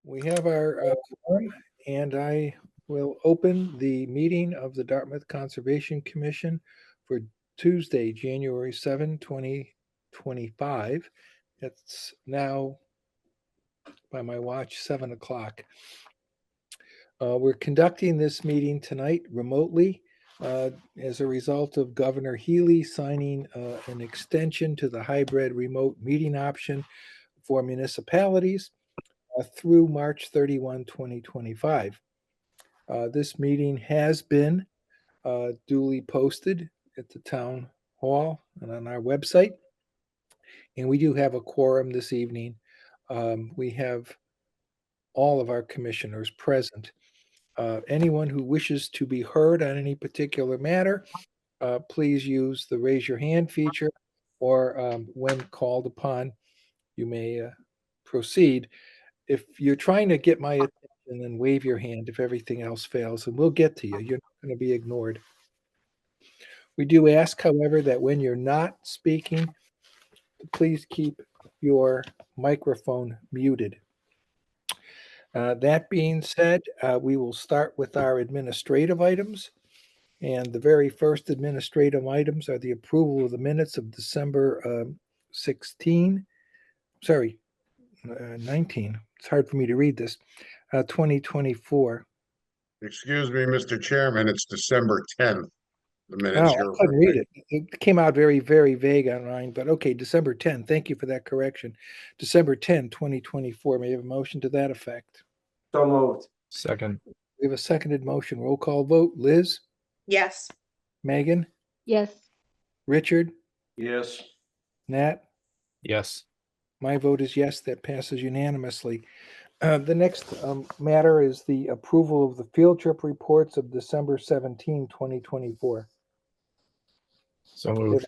We have our quorum, and I will open the meeting of the Dartmouth Conservation Commission for Tuesday, January 7, 2025. It's now, by my watch, 7 o'clock. We're conducting this meeting tonight remotely as a result of Governor Healy signing an extension to the hybrid remote meeting option for municipalities through March 31, 2025. This meeting has been duly posted at the town hall and on our website, and we do have a quorum this evening. We have all of our commissioners present. Anyone who wishes to be heard on any particular matter, please use the raise your hand feature, or when called upon, you may proceed. If you're trying to get my attention, then wave your hand if everything else fails, and we'll get to you. You're not going to be ignored. We do ask, however, that when you're not speaking, please keep your microphone muted. That being said, we will start with our administrative items. And the very first administrative items are the approval of the minutes of December 19. It's hard for me to read this. 2024. Excuse me, Mr. Chairman, it's December 10th. The Oh, minutes I you're couldn't read it. It came out very, very vague on mine, but okay, December 10. Thank you for that correction. December 10, 2024. May I have a motion to that effect? So moved. Second. We have a seconded motion. Roll call vote. Liz? Yes. Megan? Yes. Richard? Yes. Nat? Yes. My vote is yes. That passes unanimously. The next matter is the approval of the field trip reports of December 17, 2024. So moved.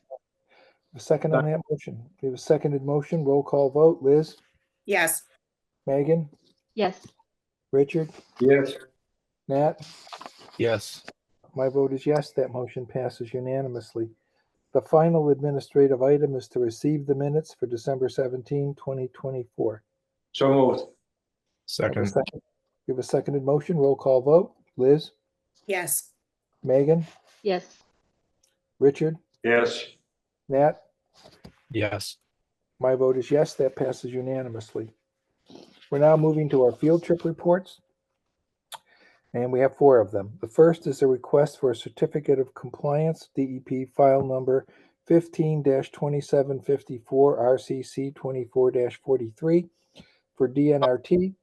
A second on that motion. We have a seconded motion. Roll call vote. Liz? Yes. Megan? Yes. Richard? Yes. Nat? Yes. My vote is yes. That motion passes unanimously. The final administrative item is to receive the minutes for December 17, 2024. So moved. Second. We have a seconded motion. Roll call vote. Liz? Yes. Megan? Yes. Richard? Yes. Nat? Yes. My vote is yes. That passes unanimously. We're now moving to our field trip reports, and we have 4 of them. The first is a request for a certificate of compliance, DEP file number 15-2754 RCC 24-43 for DNRT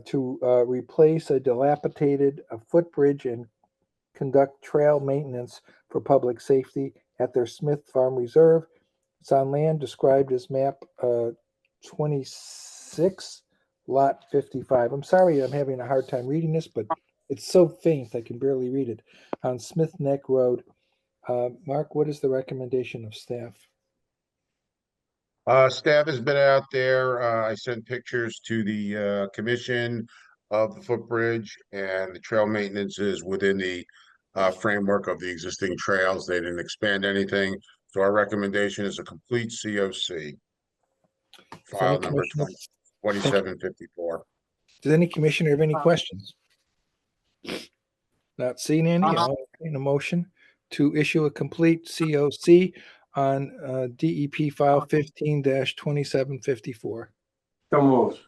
to replace a dilapidated footbridge and conduct trail maintenance for public safety at their Smith Farm Reserve. It's on land described as map 26, lot 55. I'm sorry I'm having a hard time reading this, but it's so faint I can barely read it. On Smith Neck Road. Mark, what is the recommendation of staff? Staff has been out there. I sent pictures to the commission of the footbridge, and the trail maintenance is within the framework of the existing trails. They didn't expand anything. So our recommendation is a complete COC. File number 2754. Does any commissioner have any questions? Not seeing any. I'll entertain a motion to issue a complete COC on DEP file 15-2754. So moved.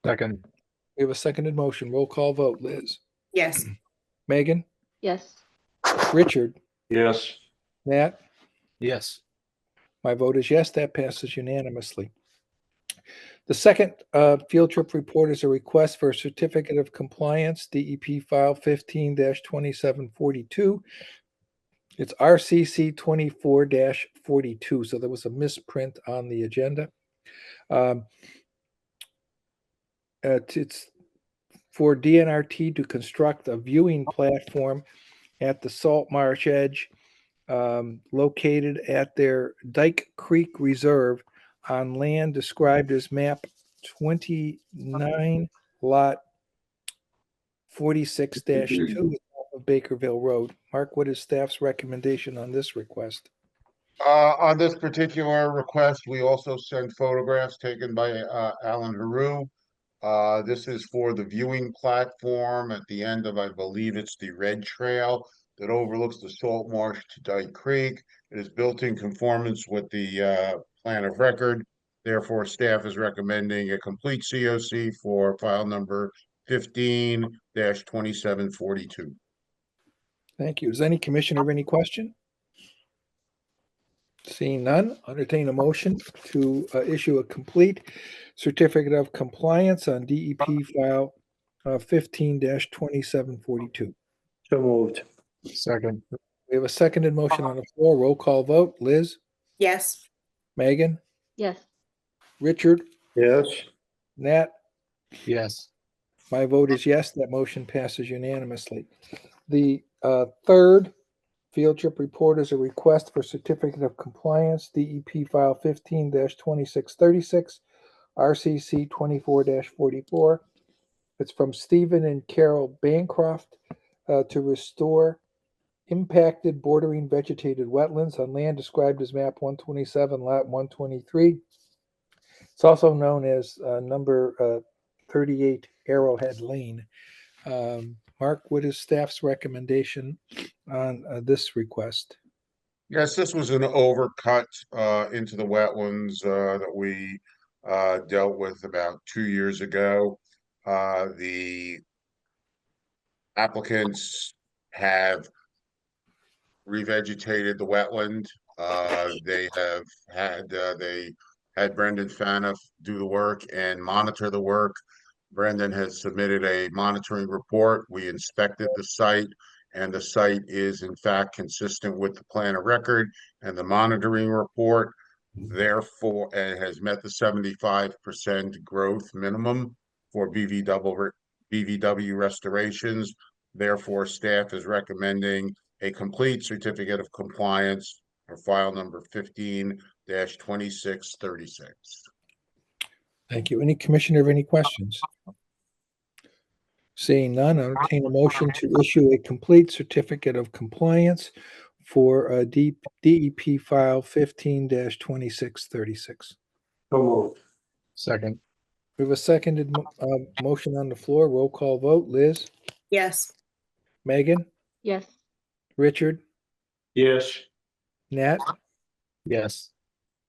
Second. We have a seconded motion. Roll call vote. Liz? Yes. Megan? Yes. Richard? Yes. Nat? Yes. My vote is yes. That passes unanimously. The second field trip report is a request for a certificate of compliance, DEP file 15-2742. It's RCC 24-42, so there was a misprint on the agenda. It's for DNRT to construct a viewing platform at the Salt Marsh Edge, located at their Dyke Creek Reserve on land described as map 29, lot 46-2 of Bakerville Road. Mark, what is staff's recommendation on this request? On this particular request, we also sent photographs taken by Alan Haru This is for the viewing platform at the end of, I believe it's the Red Trail that overlooks the salt marsh to Dyke Creek. It is built in conformance with the plan of record. Therefore, staff is recommending a complete COC for file number 15-2742. Thank you. Does any commissioner have any question? Seeing none, entertain a motion to issue a complete certificate of compliance on DEP file 15-2742. So moved. Second. We have a seconded motion on the floor. Roll call vote. Liz, yes, Megan, yes, Richard, Yes. Nat. Yes. My vote is yes. That motion passes unanimously. The third field trip report is a request for certificate of compliance, DEP file 15-2636, RCC 24-44. It's from Stephen and Carol Bancroft to restore impacted bordering vegetated wetlands on land described as map 127, lot 123. It's also known as number 38 Arrowhead Lane. Mark, what is staff's recommendation on this request? Yes, this was an overcut into the wetlands that we dealt with about 2 years ago. The applicants have revegetated the wetland. They had Brendan Faniff do the work and monitor the work. Brendan has submitted a monitoring report. We inspected the site, and the site is in fact consistent with the plan of record and the monitoring report. Therefore, it has met the 75% growth minimum for BVW restorations. Therefore, staff is recommending a complete certificate of compliance for file number 15-2636. Thank you. Any commissioner have any questions? Seeing none, I'll entertain a motion to issue a complete certificate of compliance for DEP file 15-2636. So moved. Second. We have a seconded motion on the floor. Roll call vote. Liz, yes, Megan, yes, Richard, Yes. Nat. Yes.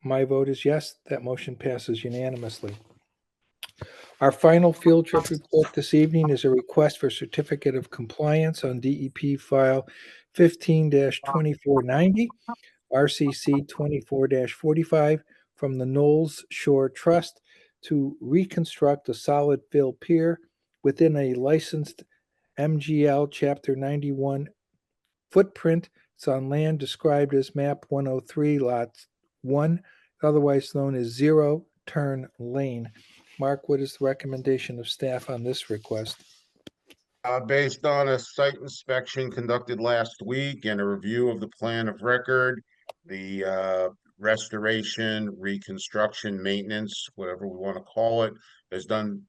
My vote is yes. That motion passes unanimously. Our final field trip report this evening is a request for certificate of compliance on DEP file 15-2490, RCC 24-45 from the Knowles Shore Trust to reconstruct a solid fill pier within a licensed MGL Chapter 91 footprint. It's on land described as map 103, lot 1, otherwise known as Zero Turn Lane. Mark, what is the recommendation of staff on this request? Based on a site inspection conducted last week and a review of the plan of record, the restoration, reconstruction, maintenance, whatever we want to call it, has been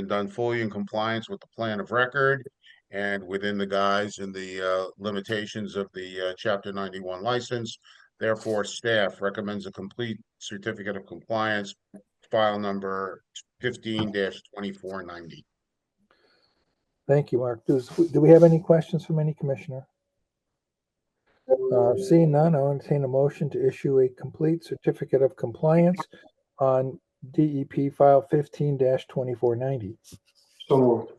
done fully in compliance with the plan of record and within the guise and the limitations of the Chapter 91 license. Therefore, staff recommends a complete certificate of compliance, file number 15-2490. Thank you, Mark. Do we have any questions from any commissioner? Seeing none, I'll entertain a motion to issue a complete certificate of compliance on DEP file 15-2490. So moved.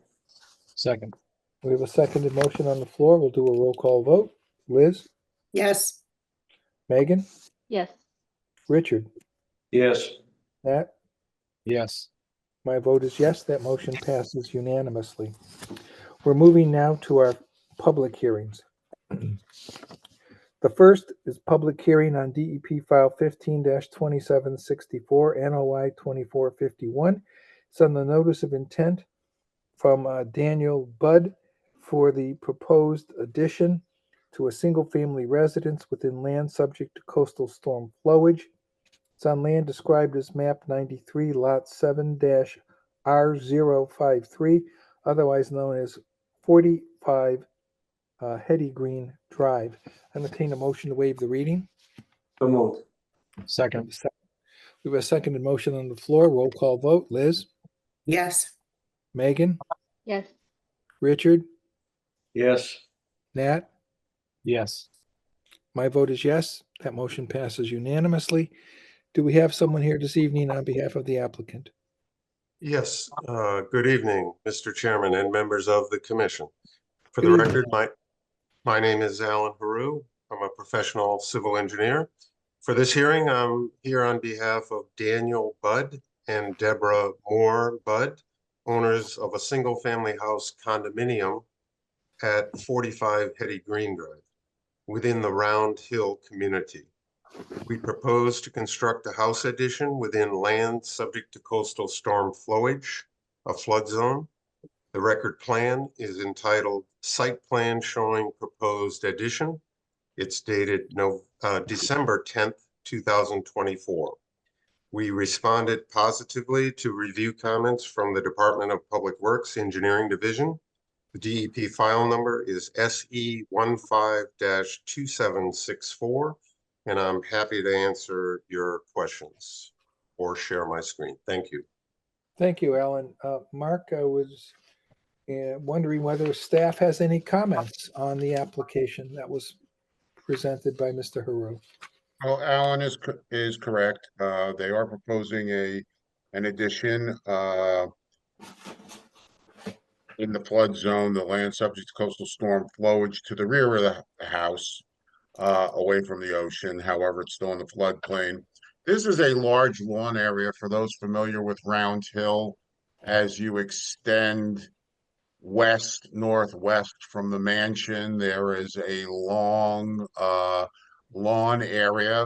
Second. We have a seconded motion on the floor. We'll do a roll call vote. Liz, yes, Megan, yes, Richard, Yes. Nat. Yes. My vote is yes. That motion passes unanimously. We're moving now to our public hearings. The first is public hearing on DEP file 15-2764, NOI 2451. It's on the notice of intent from Daniel Budd for the proposed addition to a single-family residence within land subject to coastal storm flowage. It's on land described as map 93, lot 7-R053, otherwise known as 45 Hetty Green Drive. Entertain a motion to waive the reading. So moved. Second. We have a seconded motion on the floor. Roll call vote. Liz, yes, Megan, Yes. Richard, Yes. Nat? Yes. My vote is yes. That motion passes unanimously. Do we have someone here this evening on behalf of the applicant? Yes, good evening, Mr. Chairman and members of the commission. For the Good evening. record, my name is Alan Haru. I'm a professional civil engineer. For this hearing, I'm here on behalf of Daniel Budd and Deborah Moore Budd, owners of a single-family house condominium at 45 Hetty Green Drive within the Round Hill community. We propose to construct a house addition within land subject to coastal storm flowage, a flood zone. The record plan is entitled Site Plan Showing Proposed Addition. It's dated December 10th, 2024. We responded positively to review comments from the Department of Public Works Engineering Division. The DEP file number is SE15-2764. And I'm happy to answer your questions or share my screen. Thank you. Thank you, Alan. Mark, I was wondering whether staff has any comments on the application that was presented by Mr. Haru. Well, Alan is correct. They are proposing an addition in the flood zone, the land subject to coastal storm flowage to the rear of the house, away from the ocean. However, it's still in the floodplain. This is a large lawn area for those familiar with Round Hill. As you extend west, northwest from the mansion, there is a long lawn area,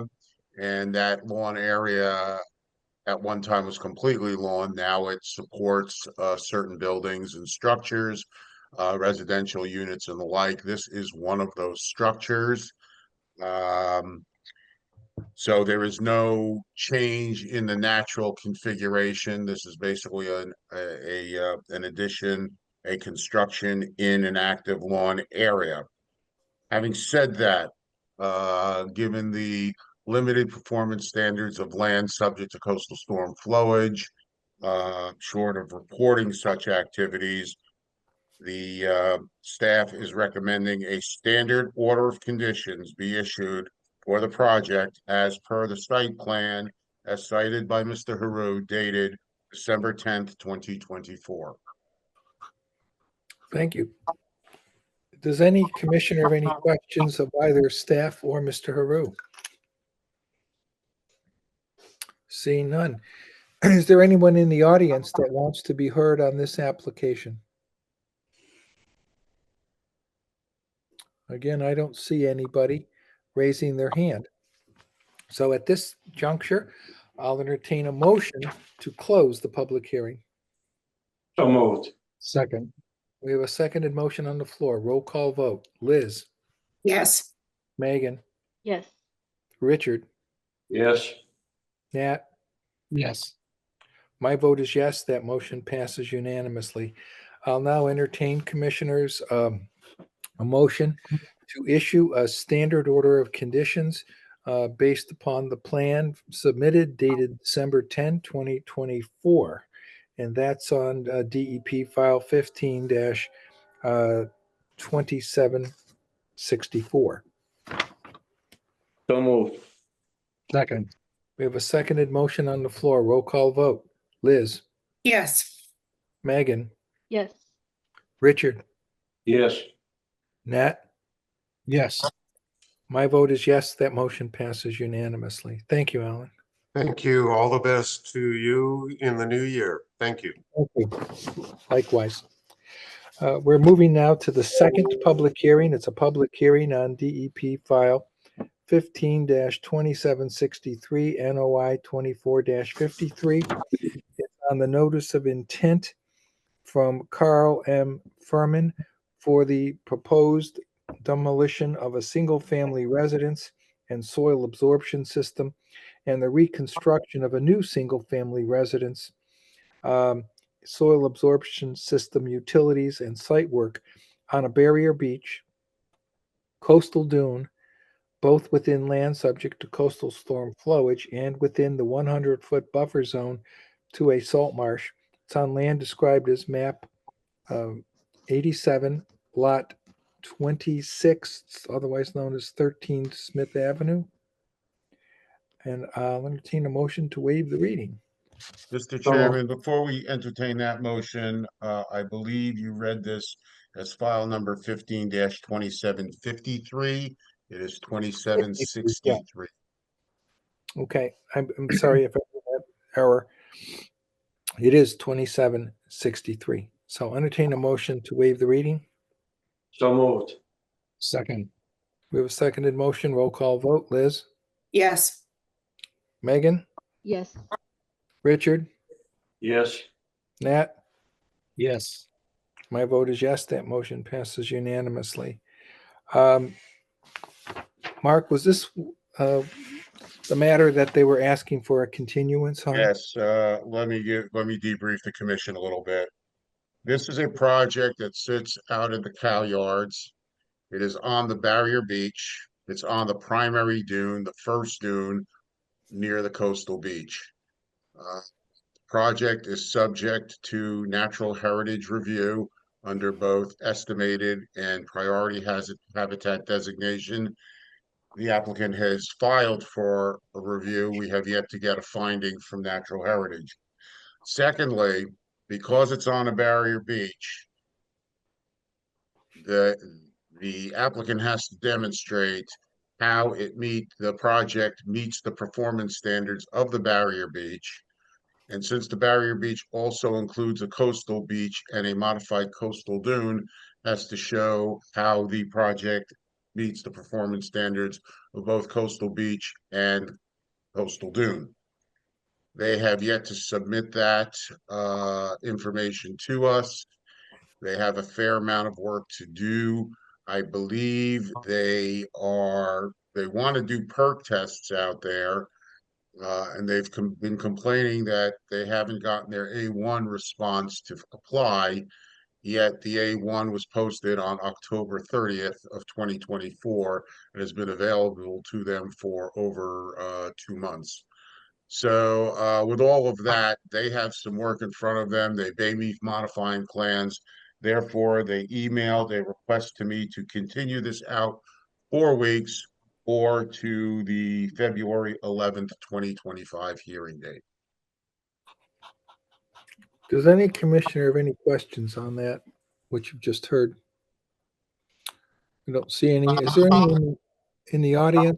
and that lawn area at one time was completely lawn. Now it supports certain buildings and structures, residential units and the like. This is one of those structures. So there is no change in the natural configuration. This is basically an addition, a construction in an active lawn area. Having said that, given the limited performance standards of land subject to coastal storm flowage, short of reporting such activities, the staff is recommending a standard order of conditions be issued for the project as per the site plan as cited by Mr. Haru, dated December 10th, 2024. Thank you. Does any commissioner have any questions of either staff or Mr. Haru? Seeing none. Is there anyone in the audience that wants to be heard on this application? Again, I don't see anybody raising their hand. So at this juncture, I'll entertain a motion to close the public hearing. So moved. Second. We have a seconded motion on the floor. Roll call vote. Liz, Yes. Megan, Yes. Richard, Yes. Nat. Yes. My vote is yes. That motion passes unanimously. I'll now entertain commissioners a motion to issue a standard order of conditions based upon the plan submitted dated December 10, 2024. And that's on DEP file 15-2764. So moved. Second. We have a seconded motion on the floor. Roll call vote. Liz, Yes. Megan, Yes. Richard, Yes. Nat. Yes. My vote is yes. That motion passes unanimously. Thank you, Alan. Thank you. All the best to you in the new year. Thank you. Thank you. Likewise. We're moving now to the second public hearing. It's a public hearing on DEP file 15-2763 NOI 24-53. It's on the notice of intent from Carl M. Furman for the proposed demolition of a single-family residence and soil absorption system and the reconstruction of a new single-family residence, soil absorption system utilities and site work on a barrier beach, coastal dune, both within land subject to coastal storm flowage and within the 100-foot buffer zone to a salt marsh It's on land described as map 87, lot 26, otherwise known as 13 Smith Avenue. And I'll entertain a motion to waive the reading. Mr. Chairman, before we entertain that motion, I believe you read this as file number 15-2753. It is 2763. Okay, I'm sorry if I made that error. It is 2763. So entertain a motion to waive the reading. So moved. Second. We have a seconded motion. Roll call vote. Liz, yes, Megan, yes, Richard, Yes. Nat. Yes. My vote is yes. That motion passes unanimously. Mark, was this the matter that they were asking for a continuance on? Yes, let me debrief the commission a little bit. This is a project that sits out at the cow yards. It is on the barrier beach. It's on the primary dune, the first dune near the coastal beach. Project is subject to natural heritage review under both estimated and priority habitat designation. The applicant has filed for a review. We have yet to get a finding from natural heritage. Secondly, because it's on a barrier beach, the applicant has to demonstrate how the project meets the performance standards of the barrier beach. And since the barrier beach also includes a coastal beach and a modified coastal dune, has to show how the project meets the performance standards of both coastal beach and coastal dune. They have yet to submit that information to us. They have a fair amount of work to do. I believe they want to do perk tests out there. And they've been complaining that they haven't gotten their A1 response to apply, yet the A1 was posted on October 30th of 2024 and has been available to them for over 2 months. So with all of that, they have some work in front of them. They may be modifying plans. Therefore, they emailed a request to me to continue this out 4 weeks or to the February 11th, 2025 hearing date. Does any commissioner have any questions on that, which you've just heard? I don't see any. Is there anyone in the audience?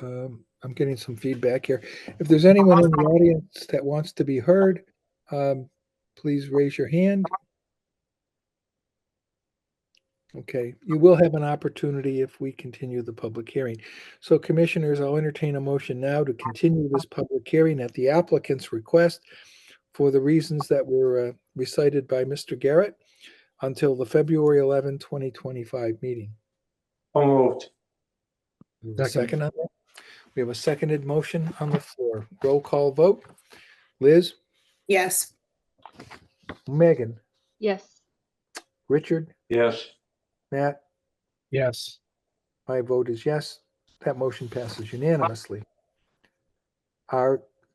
I'm getting some feedback here. If there's anyone in the audience that wants to be heard, please raise your hand. Okay, you will have an opportunity if we continue the public hearing. So commissioners, I'll entertain a motion now to continue this public hearing at the applicant's request for the reasons that were recited by Mr. Garrett until the February 11, 2025 meeting. So moved. We have a second on that? We have a seconded motion on the floor. Roll call vote. Liz, yes, Megan, yes, Richard, Yes. Matt, Yes. my vote is yes. That motion passes unanimously.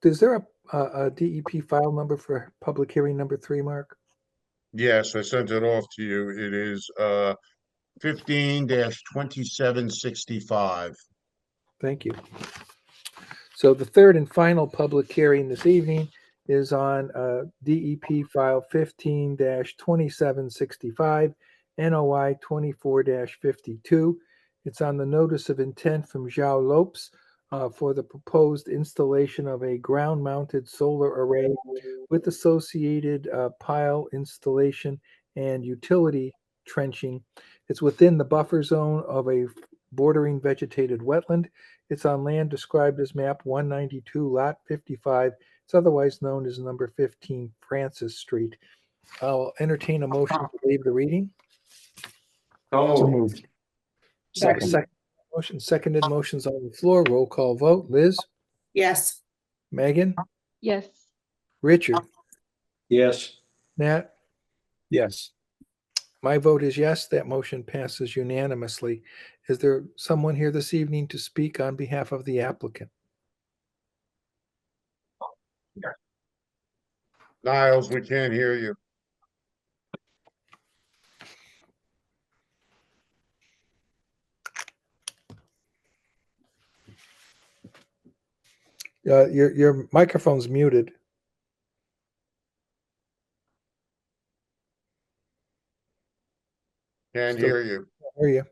Is there a DEP file number for public hearing number 3, Mark? Yes, I sent it off to you. It is 15-2765. Thank you. So the third and final public hearing this evening is on DEP file 15-2765, NOI 24-52. It's on the notice of intent from Zhao Lopes for the proposed installation of a ground-mounted solar array with associated pile installation and utility trenching. It's within the buffer zone of a bordering vegetated wetland. It's on land described as map 192, lot 55. It's otherwise known as number 15 Francis Street. I'll entertain a motion to waive the reading. So So moved. moved. Second motion, seconded motions on the floor. Roll call vote. Liz, yes, Megan, yes, Richard, Yes. Nat. Yes. My vote is yes. That motion passes unanimously. Is there someone here this evening to speak on behalf of the applicant? Niles, we can't hear you. Your microphone's muted. Can't Still- hear you. Hear you.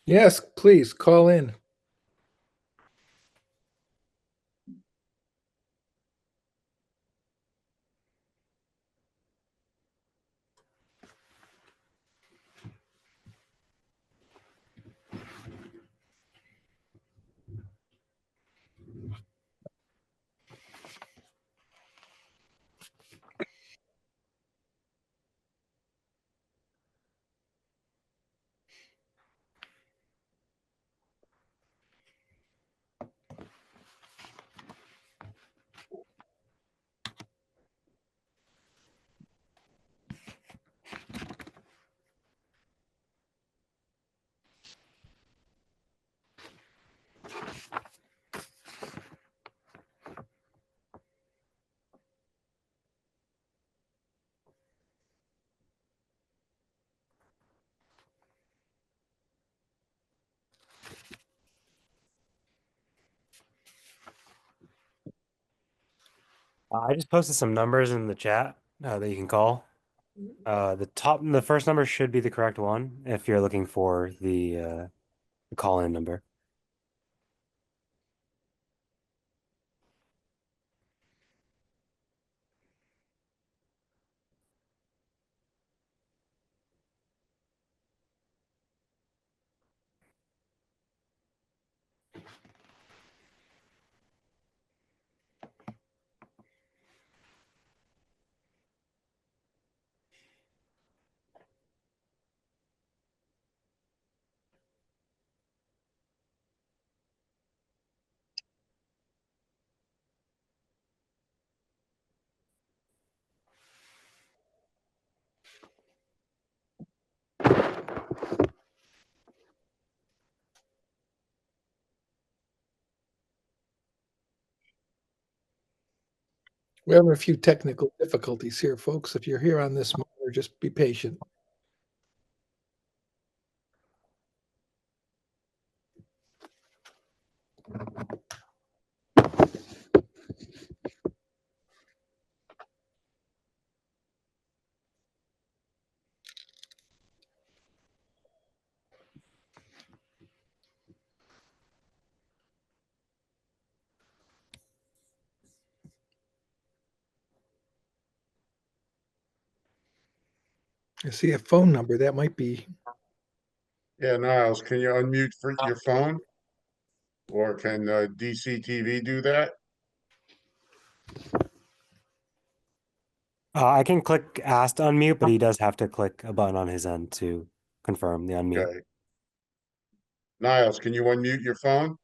Yes, please call in. I just posted some numbers in the chat that you can call. The first number should be the correct one if you're looking for the call-in number. We're having a few technical difficulties here, folks. If you're here on this matter, just be patient. I see a phone number. That might be. Yeah, Niles, can you unmute for your phone? Or can DCTV do that? I can click ask to unmute, but he does have to click a button on his end to confirm the unmute. Okay. Niles, can you unmute your phone?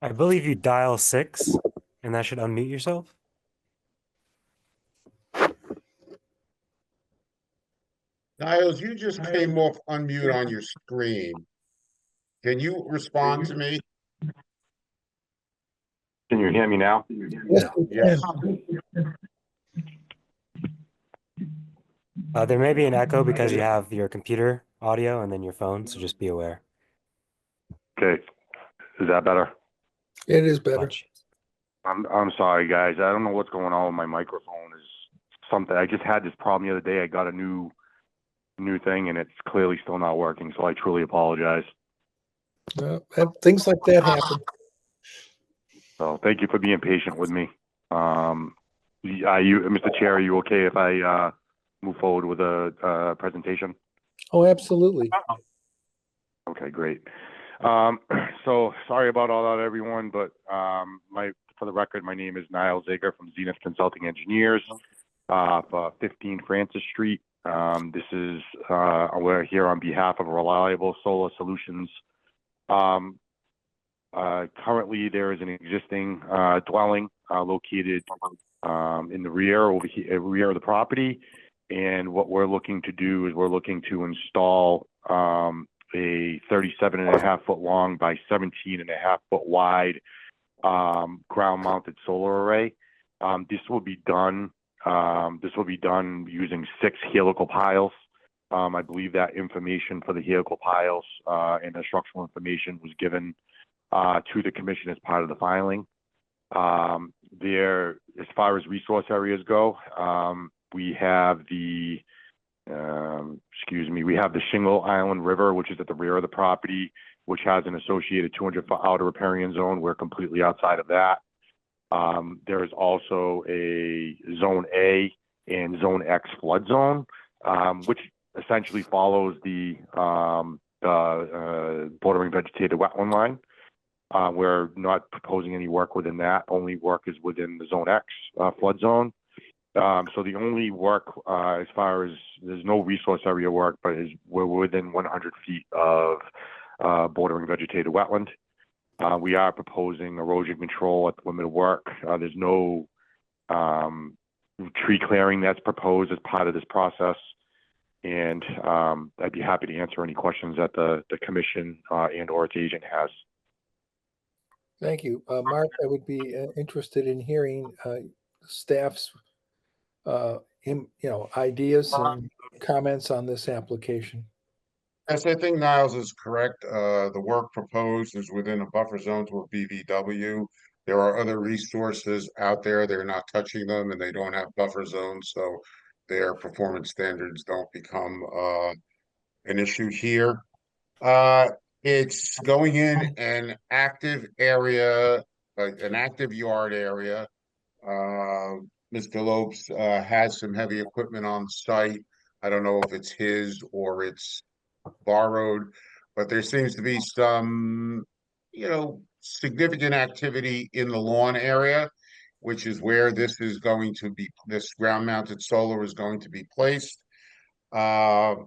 I believe you dial 6, and that should unmute yourself. Niles, you just came off unmute on your screen. Can you respond to me? Can you hear me now? Yes, we Yes. can. There may be an echo because you have your computer audio and then your phone, so just be aware. Okay, is that better? It is better. Much. I'm sorry, guys. I don't know what's going on with my microphone. Is something I just had this problem the other day. I got a new thing and it's clearly still not working. So I truly apologize. Things like that happen. So thank you for being patient with me. Are you, Mr. Chair, are you okay if I move forward with a presentation? Oh, absolutely. Okay, great. So sorry about all that, everyone, but for the record, my name is Niall Zager from Zenith Consulting Engineers, for 15 Francis Street. We're here on behalf of Reliable Solar Solutions. Currently, there is an existing dwelling located in the rear of the property, and what we're looking to do is we're looking to install a 37.5-foot long by 17.5-foot wide ground-mounted solar array. This will be done using 6 helical piles. I believe that information for the helical piles and the structural information was given to the commission as part of the filing. As far as resource areas go, we have the Shingle Island River, which is at the rear of the property, which has an associated 200-foot outer riparian zone. We're completely outside of that. There is also a Zone A and Zone X flood zone, which essentially follows the bordering vegetated wetland line. We're not proposing any work within that. Only work is within the Zone X flood zone. So the only work, as far as there's no resource area work, but we're within 100 feet of bordering vegetated wetland. We are proposing erosion control at the limit of work. There's no tree clearing that's proposed as part of this process. And I'd be happy to answer any questions that the commission and or its agent has. Thank you. Mark, I would be interested in hearing staff's ideas and comments on this application. Yes, I think Niles is correct. The work proposed is within a buffer zone to a BVW. There are other resources out there. They're not touching them and they don't have buffer zones, so their performance standards don't become an issue here. It's going in an active area, an active yard area. Mr. Lopes has some heavy equipment on site. I don't know if it's his or it's borrowed, but there seems to be some, significant activity in the lawn area, which is where this ground-mounted solar is going to be placed. And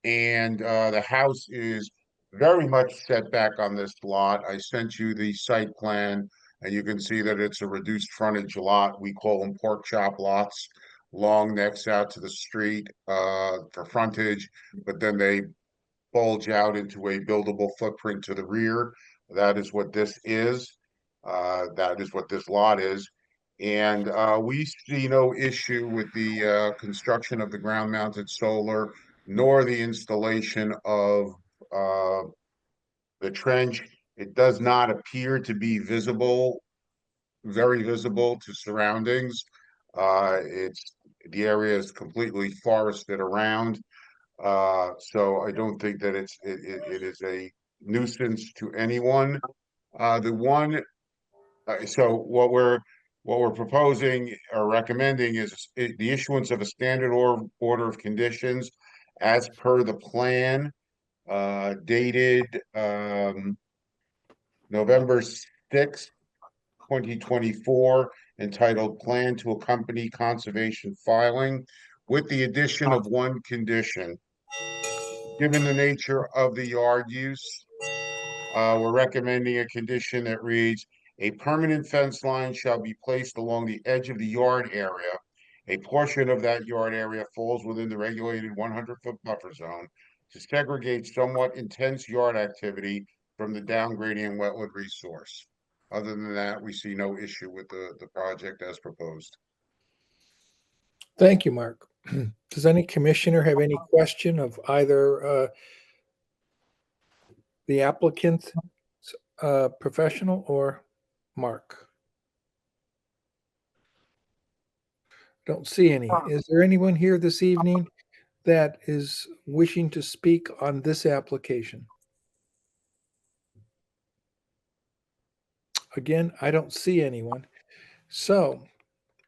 the house is very much set back on this lot. I sent you the site plan, and you can see that it's a reduced frontage lot. We call them pork chop lots. Long necks out to the street for frontage, but then they bulge out into a buildable footprint to the rear. That is what this is. That is what this lot is. And we see no issue with the construction of the ground-mounted solar, nor the installation of the trench. It does not appear to be very visible to surroundings. The area is completely forested around. So I don't think that it is a nuisance to anyone. So what we're proposing or recommending is the issuance of a standard order of conditions as per the plan, dated November 6th, 2024, entitled Plan to Accompany Conservation Filing, with the addition of one condition. Given the nature of the yard use, we're recommending a condition that reads, a permanent fence line shall be placed along the edge of the yard area. A portion of that yard area falls within the regulated 100-foot buffer zone to segregate somewhat intense yard activity from the downgrading wetland resource. Other than that, we see no issue with the project as proposed. Thank you, Mark. Does any commissioner have any question of either the applicant, professional, or Mark? Don't see any. Is there anyone here this evening that is wishing to speak on this application? Again, I don't see anyone. So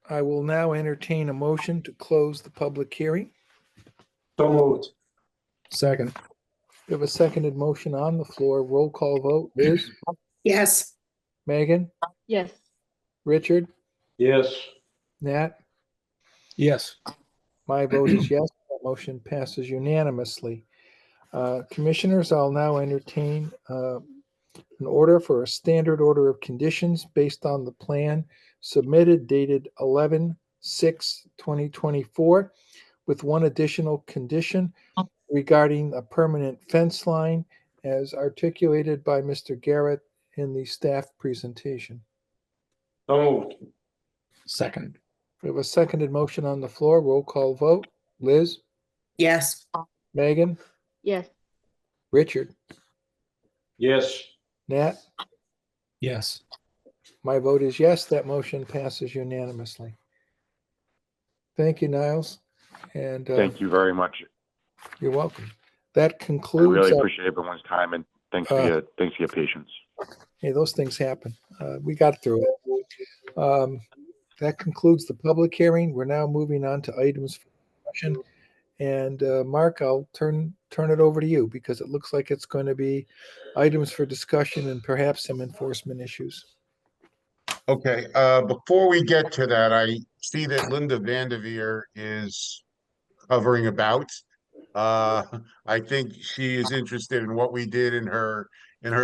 I will now entertain a motion to close the public hearing. So moved. Second. We have a seconded motion on the floor. Roll call vote. Liz, Yes. Megan, Yes. Richard, Yes. Nat. Yes. My vote is yes. That motion passes unanimously. Commissioners, I'll now entertain an order for a standard order of conditions based on the plan submitted dated 11/6/2024 with one additional condition regarding a permanent fence line as articulated by Mr. Garrett in the staff presentation. So moved. Second. We have a seconded motion on the floor. Roll call vote. Liz, Yes. Megan, Yes. Richard, Yes. Nat. Yes. My vote is yes. That motion passes unanimously. Thank you, Niles. And Thank you very much. you're welcome. That I concludes. really our- appreciate everyone's time and thanks for your patience. Hey, those things happen. We got through it. That concludes the public hearing. We're now moving on to items for discussion. And Mark, I'll turn it over to you because it looks like it's going to be items for discussion and perhaps some enforcement issues. Okay, before we get to that, I see that Linda Vanderveer is hovering about. I think she is interested in what we did in her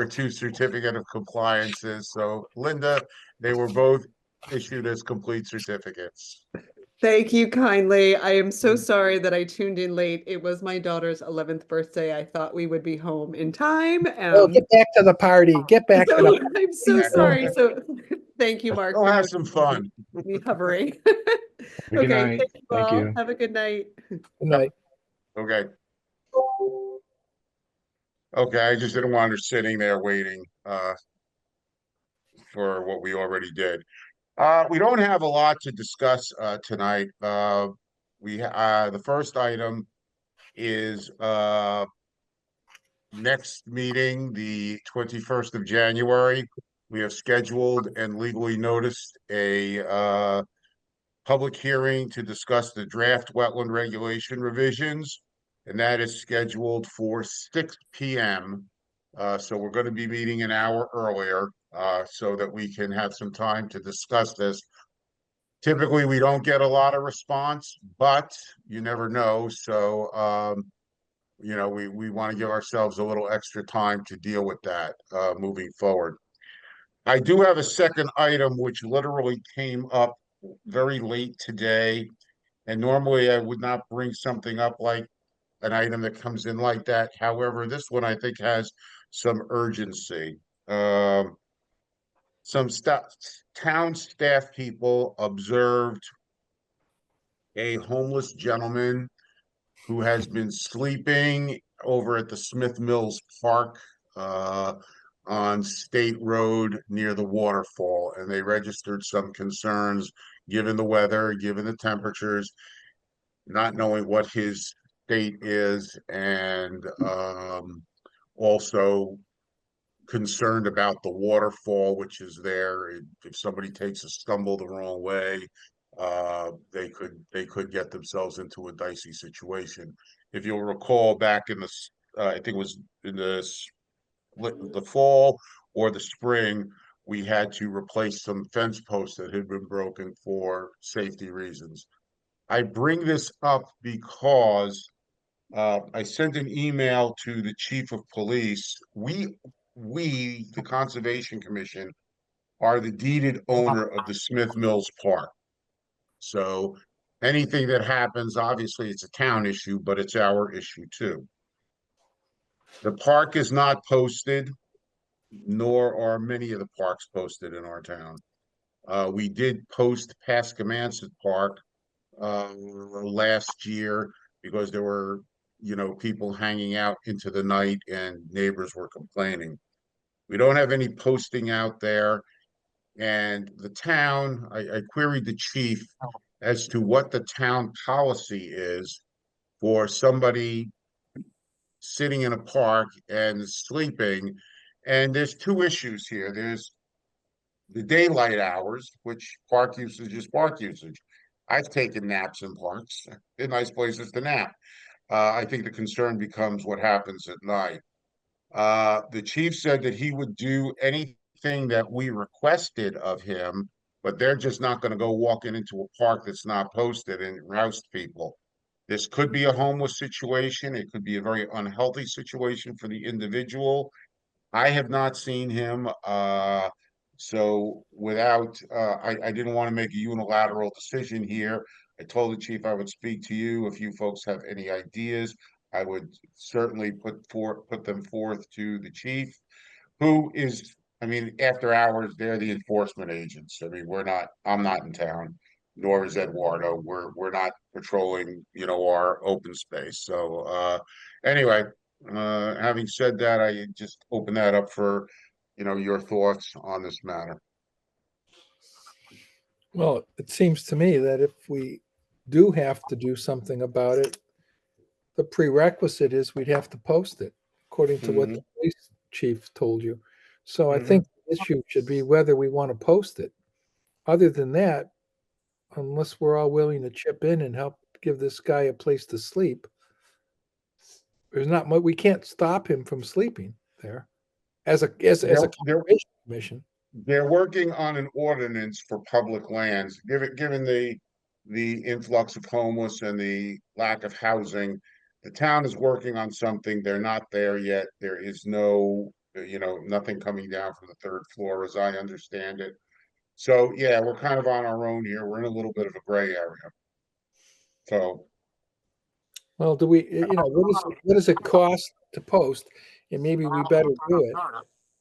two certificate of compliances. So Linda, they were both issued as complete certificates. Thank you kindly. I am so sorry that I tuned in late. It was my daughter's 11th birthday. I thought we would be home in time. Oh, get back to the party. Get back to the. I'm so sorry. So thank you, Mark. Go for have some fun. Me hovering. Good Okay, night. thank you Thank all. you. Have a good night. Good night. Okay. Okay, I just didn't want her sitting there waiting for what we already did. We don't have a lot to discuss tonight. The first item is next meeting, the 21st of January. We have scheduled and legally noticed a public hearing to discuss the draft wetland regulation revisions, and that is scheduled for 6 p.m. So we're going to be meeting an hour earlier so that we can have some time to discuss this. Typically, we don't get a lot of response, but you never know. So, we want to give ourselves a little extra time to deal with that moving forward. I do have a second item which literally came up very late today. And normally I would not bring something up like an item that comes in like that. However, this one I think has some urgency. Some town staff people observed a homeless gentleman who has been sleeping over at the Smith Mills Park on State Road near the waterfall, and they registered some concerns given the weather, given the temperatures, not knowing what his state is, and also concerned about the waterfall which is there. If somebody takes a stumble the wrong way, they could get themselves into a dicey situation. If you'll recall, back in the I think it was in the fall or the spring, we had to replace some fence posts that had been broken for safety reasons. I bring this up because I sent an email to the chief of police. We, the Conservation Commission, are the deeded owner of the Smith Mills Park. So anything that happens, obviously it's a town issue, but it's our issue too. The park is not posted, nor are many of the parks posted in our town. We did post Pascomansit Park last year because there were, people hanging out into the night and neighbors were complaining. We don't have any posting out there. And the town, I queried the chief as to what the town policy is for somebody sitting in a park and sleeping. And there's two issues here. There's the daylight hours, which park usage is park usage. I've taken naps in parks. They're nice places to nap. I think the concern becomes what happens at night. The chief said that he would do anything that we requested of him, but they're just not going to go walking into a park that's not posted and roust people. This could be a homeless situation. It could be a very unhealthy situation for the individual. I have not seen him. So without, I didn't want to make a unilateral decision here. I told the chief I would speak to you. If you folks have any ideas, I would certainly put them forth to the chief, who is, I mean, after hours, they're the enforcement agents. I mean, I'm not in town, nor is Eduardo. We're not patrolling, our open space. So, anyway, having said that, I just open that up for, your thoughts on this matter. Well, it seems to me that if we do have to do something about it, the prerequisite is we'd have to post it, according to what the police chief told you. So I think the issue should be whether we want to post it. Other than that, unless we're all willing to chip in and help give this guy a place to sleep, there's not much, we can't stop him from sleeping there as a conservation commission. They're working on an ordinance for public lands, given the influx of homeless and the lack of housing. The town is working on something. They're not there yet. There is no, nothing coming down from the third floor, as I understand it. So yeah, we're kind of on our own here. We're in a little bit of a gray area. So, Well, do we, what does it cost to post? And maybe we better do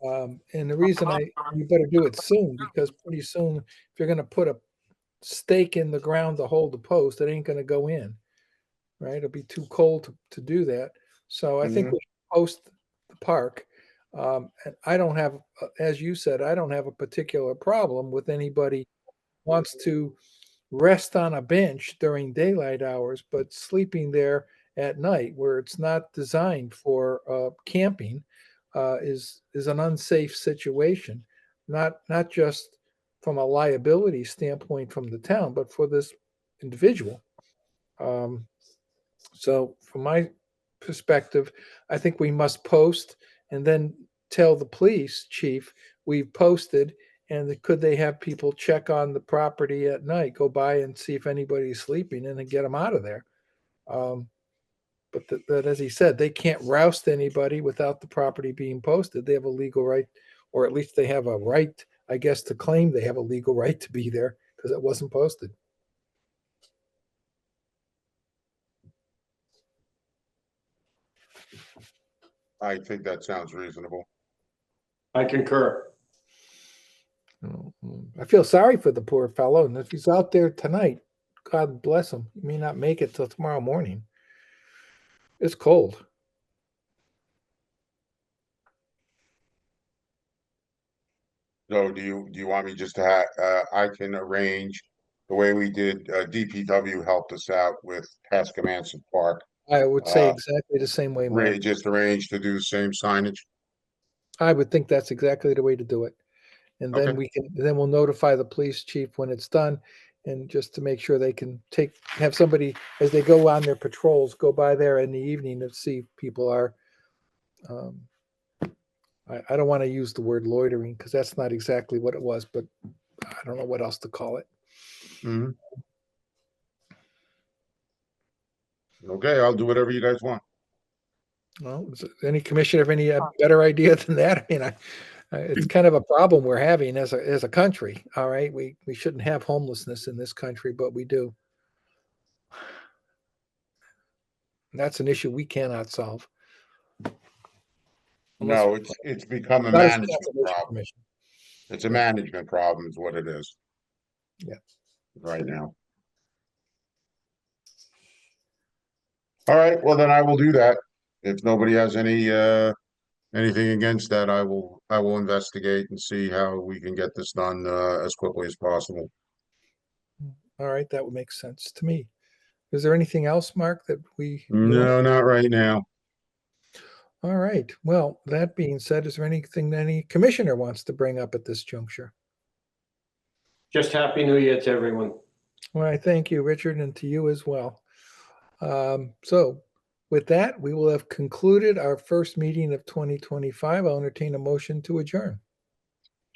it. And the reason we better do it soon, because pretty soon, if you're going to put a stake in the ground to hold the post, it ain't going to go in, right? It'll be too cold to do that. So I think we should post the park. And I don't have, as you said, I don't have a particular problem with anybody who wants to rest on a bench during daylight hours, but sleeping there at night where it's not designed for camping is an unsafe situation, not just from a liability standpoint from the town, but for this individual. So from my perspective, I think we must post and then tell the police chief we've posted, and could they have people check on the property at night, go by and see if anybody's sleeping and then get them out of there. But that, as he said, they can't roust anybody without the property being posted. They have a legal right, or at least they have a right, I guess, to claim they have a legal right to be there because it wasn't posted. I think that sounds reasonable. I concur. I feel sorry for the poor fellow, and if he's out there tonight, God bless him. He may not make it till tomorrow morning. It's cold. So do you want me just to I can arrange the way we did, DPW helped us out with Pascamanson Park. I would say exactly the same way, Mike. Just arrange to do the same signage. I would think that's exactly the way to do it. And then Okay. then we'll notify the police chief when it's done, and just to make sure they can have somebody, as they go on their patrols, go by there in the evening to see if people are, I don't want to use the word loitering because that's not exactly what it was, but I don't know what else to call it. Mhm. Okay, I'll do whatever you guys want. Well, does any commissioner have any better idea than that? I mean, it's kind of a problem we're having as a country. All right, we shouldn't have homelessness in this country, but we do. And that's an issue we cannot solve. No, it's become a Not as management Conservation problem. Commission. It's a management problem is what it is. Yeah. Right now. All right, well then I will do that. If nobody has anything against that, I will investigate and see how we can get this done as quickly as possible. All right, that would make sense to me. Is there anything else, Mark, that we? No, not right now. All right. Well, that being said, is there anything that any commissioner wants to bring up at this juncture? Just Happy New Year to everyone. Well, I thank you, Richard, and to you as well. So with that, we will have concluded our first meeting of 2025. I'll entertain a motion to adjourn.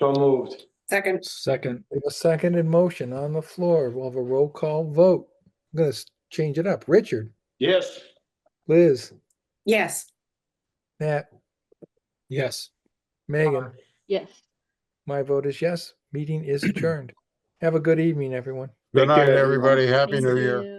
So moved. Second. Second. We have a seconded motion on the floor. We'll have a roll call vote. I'm going to change it up. Richard, Yes. Liz, Yes. Nat. Yes. Megan, Yes. my vote is yes. Meeting is adjourned. Have a good evening, everyone. Good Take night, care, everybody. Happy Thank New Year. you.